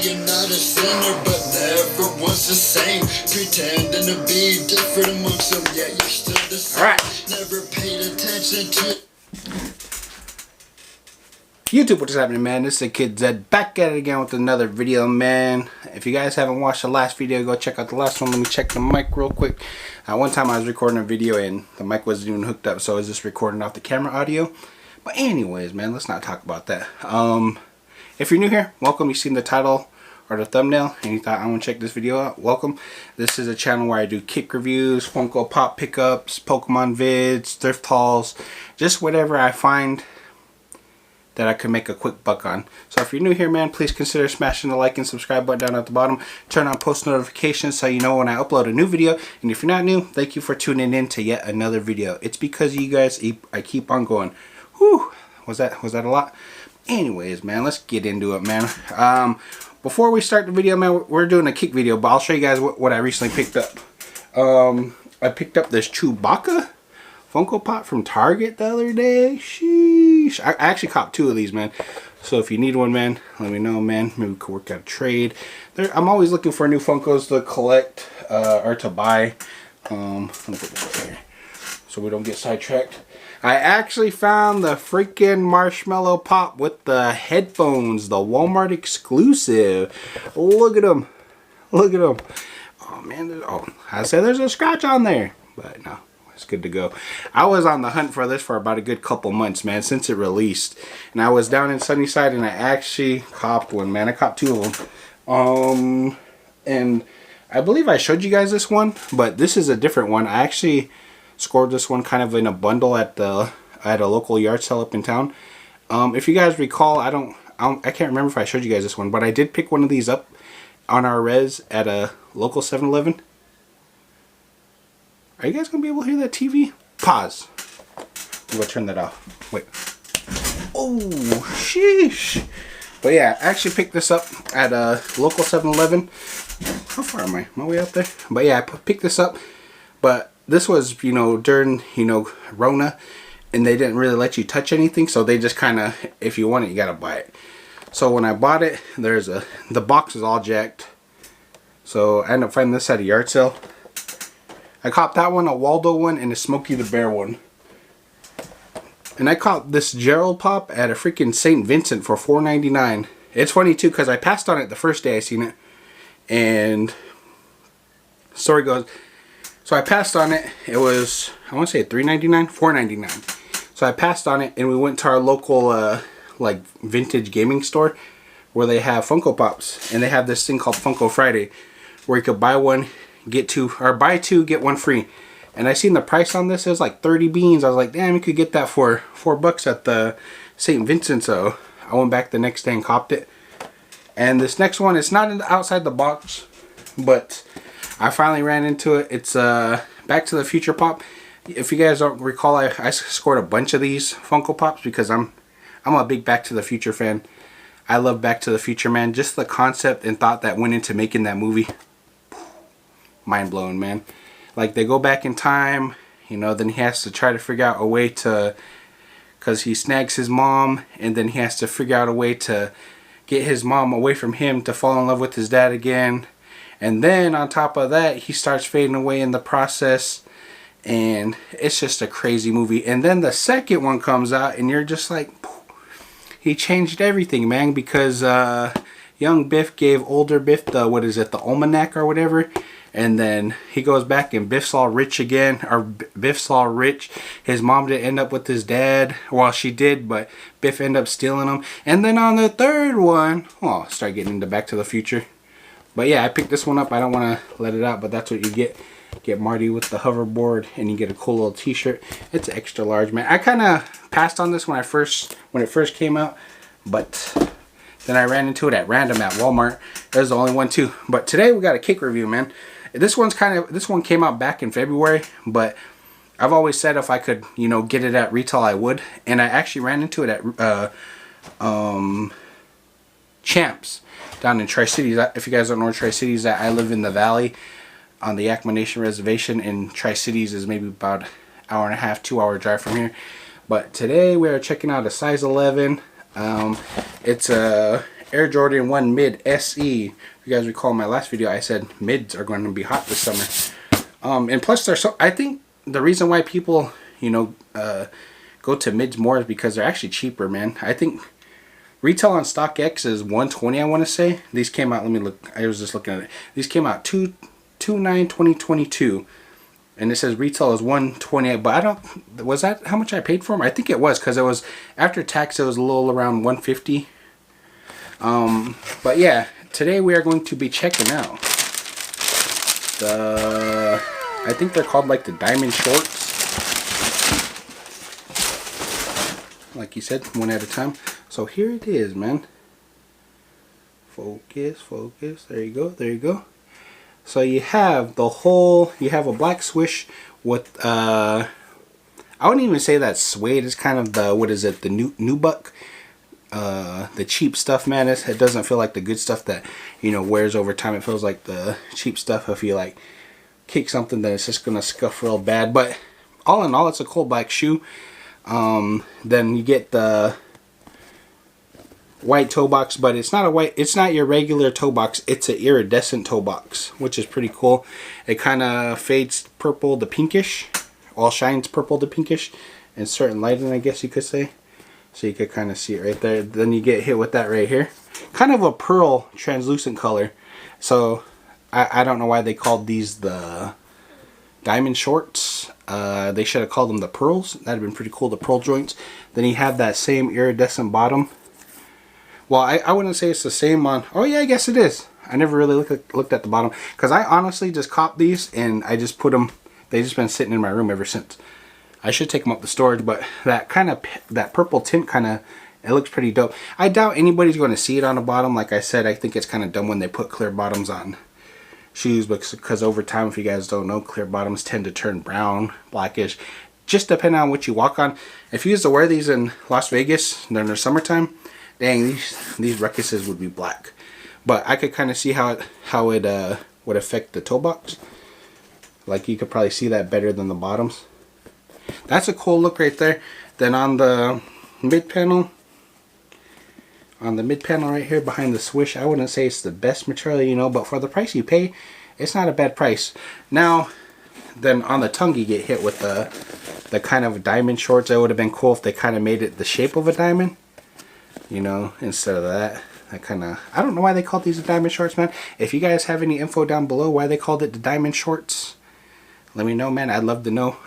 you're not a sinner, but never was the same. Pretending to be different amongst them, yeah, you're still the same. Alright. Never paid attention to YouTube, what's happening, man? This is the Kid Zed back at it again with another video, man. If you guys haven't watched the last video, go check out the last one. Let me check the mic real quick. One time I was recording a video and the mic wasn't even hooked up, so I was just recording off the camera audio. But anyways, man, let's not talk about that. If you're new here, welcome. You've seen the title or the thumbnail and you thought I want to check this video out, welcome. This is a channel where I do kick reviews, Funko Pop pickups, Pokemon vids, thrift hauls, just whatever I find that I could make a quick buck on. So if you're new here, man, please consider smashing the like and subscribe button down at the bottom. Turn on post notifications so you know when I upload a new video. And if you're not new, thank you for tuning in to yet another video. It's because of you guys I keep on going. Whew, was that a lot? Anyways, man, let's get into it, man. Before we start the video, man, we're doing a kick video, but I'll show you guys what I recently picked up. I picked up this Chewbacca Funko Pop from Target the other day. Sheesh. I actually copped two of these, man. So if you need one, man, let me know, man. Maybe we could work out a trade. I'm always looking for new Funkos to collect or to buy. Let me put this right here so we don't get sidetracked. I actually found the freaking Marshmallow Pop with the headphones, the Walmart exclusive. Look at them. Look at them. Oh, man. I said there's a scratch on there, but no. It's good to go. I was on the hunt for this for about a good couple months, man, since it released. And I was down in Sunnyside and I actually copped one, man. I copped two of them. And I believe I showed you guys this one, but this is a different one. I actually scored this one kind of in a bundle at a local yard sale up in town. If you guys recall, I can't remember if I showed you guys this one, but I did pick one of these up on our res at a local 7-Eleven. Are you guys going to be able to hear that TV? Pause. I'm going to turn that off. Wait. Oh, sheesh. But yeah, I actually picked this up at a local 7-Eleven. How far am I? Am I way up there? But yeah, I picked this up. But this was, during, Rona. And they didn't really let you touch anything. So they just kind of, if you want it, you got to buy it. So when I bought it, the box is all jacked. So I ended up finding this at a yard sale. I copped that one, a Waldo one, and a Smokey the Bear one. And I copped this Gerald Pop at a freaking St. Vincent for $4.99. It's funny too, because I passed on it the first day I seen it. And story goes, so I passed on it. It was, I want to say $3.99, $4.99. So I passed on it, and we went to our local like vintage gaming store where they have Funko Pops, and they have this thing called Funko Friday, where you could buy one, get two, or buy two, get one free. And I seen the price on this, it was like 30 beans. I was like, damn, you could get that for $4 at the St. Vincent. So I went back the next day and copped it. And this next one, it's not outside the box, but I finally ran into it. It's Back to the Future Pop. If you guys don't recall, I scored a bunch of these Funko Pops because I'm a big Back to the Future fan. I love Back to the Future, man. Just the concept and thought that went into making that movie. Mind blowing, man. Like, they go back in time, then he has to try to figure out a way to, because he snags his mom, and then he has to figure out a way to get his mom away from him to fall in love with his dad again. And then on top of that, he starts fading away in the process, and it's just a crazy movie. And then the second one comes out, and you're just like, he changed everything, man, because young Biff gave older Biff the almanac or whatever. And then he goes back and Biff's all rich again, or Biff's all rich. His mom didn't end up with his dad. Well, she did, but Biff ended up stealing him. And then on the third one, well, start getting into Back to the Future. But yeah, I picked this one up. I don't want to let it out, but that's what you get. Get Marty with the hoverboard, and you get a cool little t-shirt. It's extra large, man. I kind of passed on this when it first came out, but then I ran into it at random at Walmart. There's the only one too. But today we got a kick review, man. This one came out back in February, but I've always said if I could, get it at retail, I would. And I actually ran into it at Champs down in Tri-Cities. If you guys don't know where Tri-Cities is at, I live in the valley on the Yakima Nation Reservation, and Tri-Cities is maybe about an hour and a half, 2-hour drive from here. But today we are checking out a size 11. It's a Air Jordan 1 Mid SE. If you guys recall my last video, I said mids are going to be hot this summer. And plus, they're so. I think the reason why people, you know, go to mids more is because they're actually cheaper, man. I think retail on StockX is $120. I want to say these came out. Let me look. I was just looking at it. These came out 2/9/2022. And it says retail is $128, but I don't. Was that how much I paid for them? I think it was, because it was after tax. It was a little around $150. But yeah, today we are going to be checking out the. I think they're called like the diamond shorts. Like you said, one at a time. So here it is, man. Focus, focus. There you go. There you go. So you have the whole, you have a black swish with, I wouldn't even say that's suede. It's kind of the, what is it, the nubuck, the cheap stuff, man. It doesn't feel like the good stuff that, you know, wears over time. It feels like the cheap stuff if you like kick something that it's just going to scuff real bad. But all in all, it's a cool black shoe. Then you get the white toe box, but it's not a white, it's not your regular toe box, it's an iridescent toe box, which is pretty cool. It kind of fades purple to pinkish, all shines purple to pinkish in certain lighting, I guess you could say. So you could kind of see it right there. Then you get hit with that right here, kind of a pearl translucent color. So I don't know why they called these the diamond shorts. They should have called them the pearls. That'd have been pretty cool, the pearl joints. Then you have that same iridescent bottom. Well, I wouldn't say it's the same on... Oh, yeah, I guess it is. I never really looked at the bottom. Because I honestly just copped these and I just put them... They've just been sitting in my room ever since. I should take them up to storage, but that kind of... That purple tint kind of... It looks pretty dope. I doubt anybody's going to see it on the bottom. Like I said, I think it's kind of dumb when they put clear bottoms on shoes. Because over time, if you guys don't know, clear bottoms tend to turn brown, blackish. Just depending on what you walk on. If you used to wear these in Las Vegas during the summertime... Dang, these ruckuses would be black. But I could kind of see how it would affect the toe box. Like you could probably see that better than the bottoms. That's a cool look right there. Then on the mid panel, right here behind the swish, I wouldn't say it's the best material, you know, but for the price you pay, it's not a bad price. Now, then on the tongue you get hit with the kind of diamond shorts. It would have been cool if they kind of made it the shape of a diamond. You know, instead of that kind of... I don't know why they called these the diamond shorts, man. If you guys have any info down below why they called it the diamond shorts, let me know, man. I'd love to know.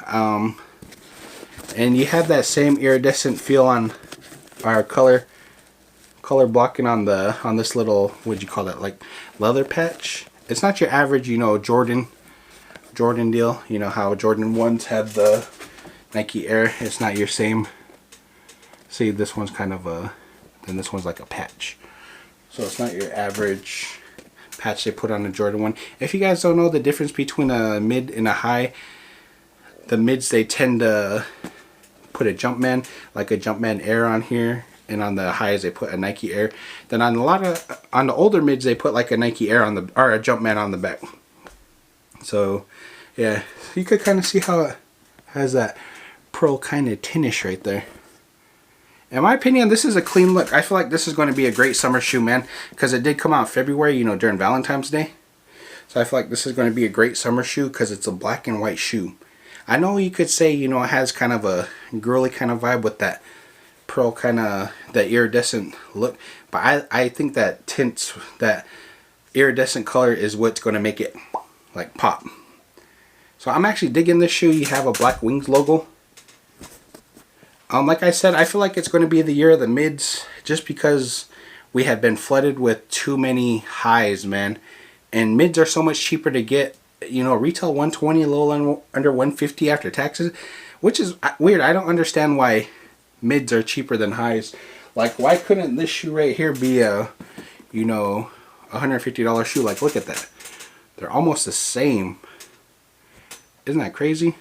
And you have that same iridescent feel on our color blocking on this little, what'd you call that, like leather patch. It's not your average, you know, Jordan deal. You know how Jordan 1s have the Nike Air. It's not your same. See, this one's kind of a... And this one's like a patch. So it's not your average patch they put on a Jordan 1. If you guys don't know the difference between a mid and a high, the mids, they tend to put a Jumpman, like a Jumpman Air on here. And on the highs, they put a Nike Air. Then on the older mids, they put like a Nike Air on the, or a Jumpman on the back. So yeah, you could kind of see how it has that pearl kind of tinnish right there. In my opinion, this is a clean look. I feel like this is going to be a great summer shoe, man. Because it did come out in February, you know, during Valentine's Day. So I feel like this is going to be a great summer shoe because it's a black and white shoe. I know you could say, you know, it has kind of a girly kind of vibe with that pearl kind of, that iridescent look. But I think that tints, that iridescent color is what's going to make it, like, pop. So I'm actually digging this shoe. You have a Black Wings logo. Like I said, I feel like it's going to be the year of the mids just because we have been flooded with too many highs, man. And mids are so much cheaper to get. You know, retail $120, a little under $150 after taxes, which is weird. I don't understand why mids are cheaper than highs. Like, why couldn't this shoe right here be a, you know, $150 shoe? Like, look at that. They're almost the same. Isn't that crazy?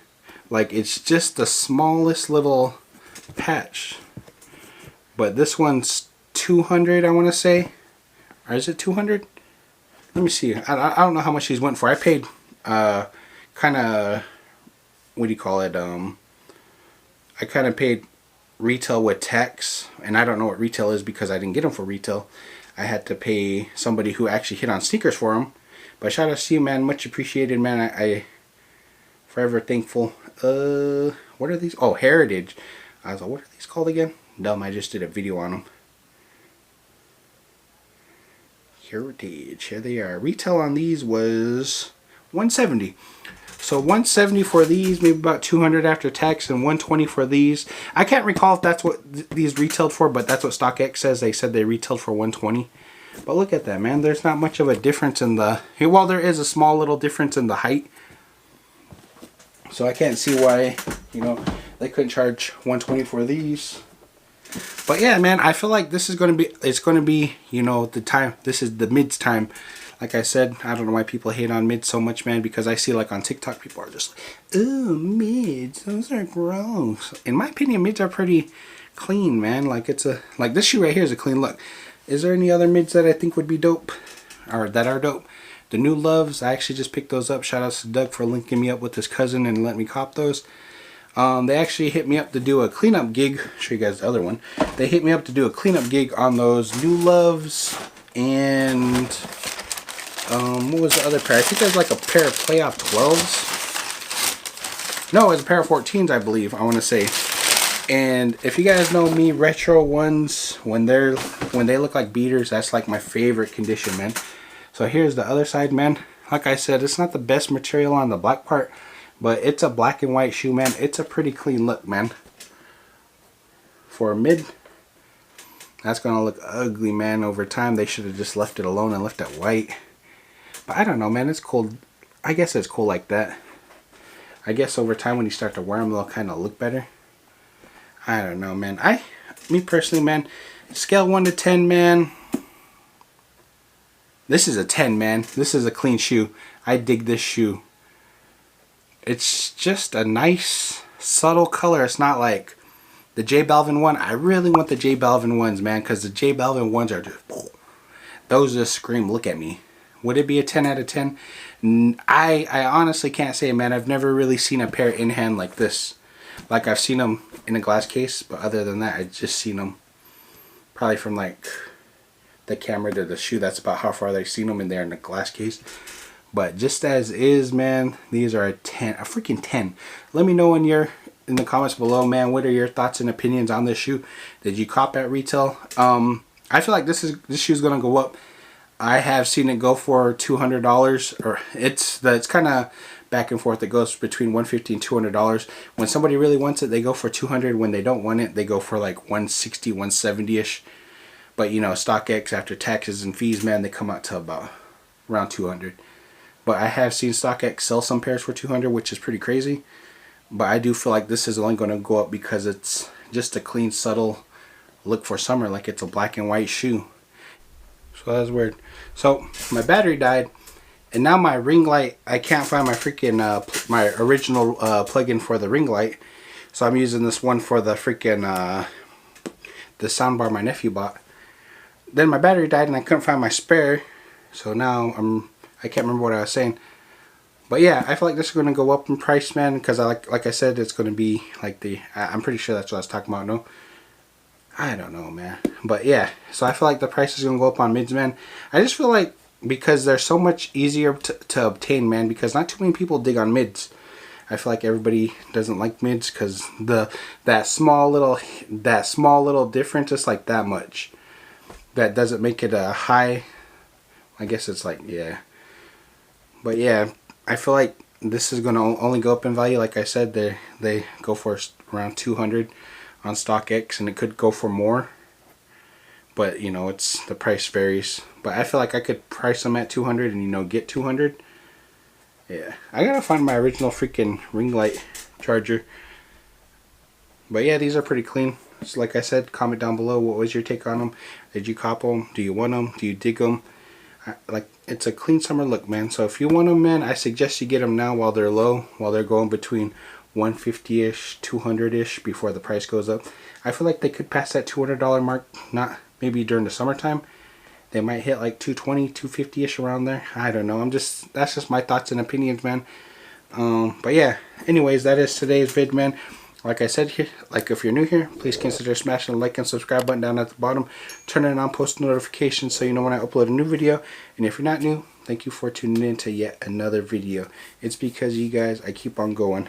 Like, it's just the smallest little patch, but this one's 200, I want to say, or is it 200? Let me see. I don't know how much these went for. I paid kind of, what do you call it, I kind of paid retail with tax, and I don't know what retail is because I didn't get them for retail. I had to pay somebody who actually hit on sneakers for them. But shout out to you, man. Much appreciated, man. I forever thankful. What are these? Oh, Heritage. I was like, what are these called again? Dumb, I just did a video on them. Heritage. Here they are. Retail on these was $170. So $170 for these, maybe about $200 after tax, and $120 for these. I can't recall if that's what these retailed for, but that's what StockX says. They said they retailed for $120. But look at that, man. There's not much of a difference in the... Well, there is a small little difference in the height. So I can't see why, you know, they couldn't charge $120 for these. But yeah, man, I feel like this is going to be... It's going to be, you know, the time... This is the mids time. Like I said, I don't know why people hate on mids so much, man, because I see, like, on TikTok, people are just like, oh, mids, those are gross. In my opinion, mids are pretty clean, man. Like, it's a, like, this shoe right here is a clean look. Is there any other mids that I think would be dope, or that are dope? The New Loves, I actually just picked those up. Shout out to Doug for linking me up with his cousin and letting me cop those. They actually hit me up to do a cleanup gig. I'll show you guys the other one. They hit me up to do a cleanup gig on those New Loves, and... what was the other pair? I think there's like a pair of playoff 12s. No, it was a pair of 14s, I believe. I want to say. And if you guys know me, retro ones, when they look like beaters, that's like my favorite condition, man. So here's the other side, man. Like I said, it's not the best material on the black part, but it's a black and white shoe, man. It's a pretty clean look, man. For a mid, that's gonna look ugly, man. Over time, they should have just left it alone and left it white. But I don't know, man. It's cool. I guess it's cool like that. I guess over time when you start to wear them, they'll kind of look better. I don't know, man. Me personally, man, scale 1 to 10, man. This is a 10, man. This is a clean shoe. I dig this shoe. It's just a nice, subtle color. It's not like the J Balvin one. I really want the J Balvin ones, man, because the J Balvin ones are just... Those just scream, look at me. Would it be a 10 out of 10? I honestly can't say, man. I've never really seen a pair in hand like this. Like, I've seen them in a glass case, but other than that, I've just seen them probably from, like, the camera to the shoe. That's about how far I've seen them in there in a glass case. But just as is, man, these are a 10, a freaking 10. Let me know in the comments below, man, what are your thoughts and opinions on this shoe? Did you cop at retail? I feel like this shoe's gonna go up. I have seen it go for $200, or it's kind of back and forth. It goes between $150 and $200. When somebody really wants it, they go for $200. When they don't want it, they go for like $160, $170-ish. But you know, StockX after taxes and fees, man, they come out to about around $200. But I have seen StockX sell some pairs for $200, which is pretty crazy. But I do feel like this is only going to go up because it's just a clean, subtle look for summer, like it's a black and white shoe. So that's weird. So my battery died, and now my ring light, I can't find my freaking my original plug-in for the ring light. So I'm using this one for the freaking the soundbar my nephew bought. Then my battery died and I couldn't find my spare. So now I can't remember what I was saying. But yeah, I feel like this is going to go up in price, man, because like I said, it's going to be like I'm pretty sure that's what I was talking about, no? I don't know, man. But yeah, so I feel like the price is going to go up on mids, man. I just feel like because they're so much easier to obtain, man, because not too many people dig on mids. I feel like everybody doesn't like mids because that small little difference is like that much. That doesn't make it a high. I guess it's like, yeah. But yeah, I feel like this is going to only go up in value. Like I said, they go for around $200 on StockX, and it could go for more. But you know, the price varies. But I feel like I could price them at $200 and, you know, get $200. Yeah, I gotta find my original freaking ring light charger. But yeah, these are pretty clean. So like I said, comment down below, what was your take on them? Did you cop them? Do you want them? Do you dig them? Like, it's a clean summer look, man. So if you want them, man, I suggest you get them now while they're low, while they're going between 150-ish, 200-ish before the price goes up. I feel like they could pass that $200 mark, not maybe during the summertime. They might hit like 220, 250-ish around there. I don't know. That's just my thoughts and opinions, man. But yeah, anyways, that is today's vid, man. Like I said here, like if you're new here, please consider smashing the like and subscribe button down at the bottom. Turning on post notifications so you know when I upload a new video. And if you're not new, thank you for tuning in to yet another video. It's because of you guys I keep on going.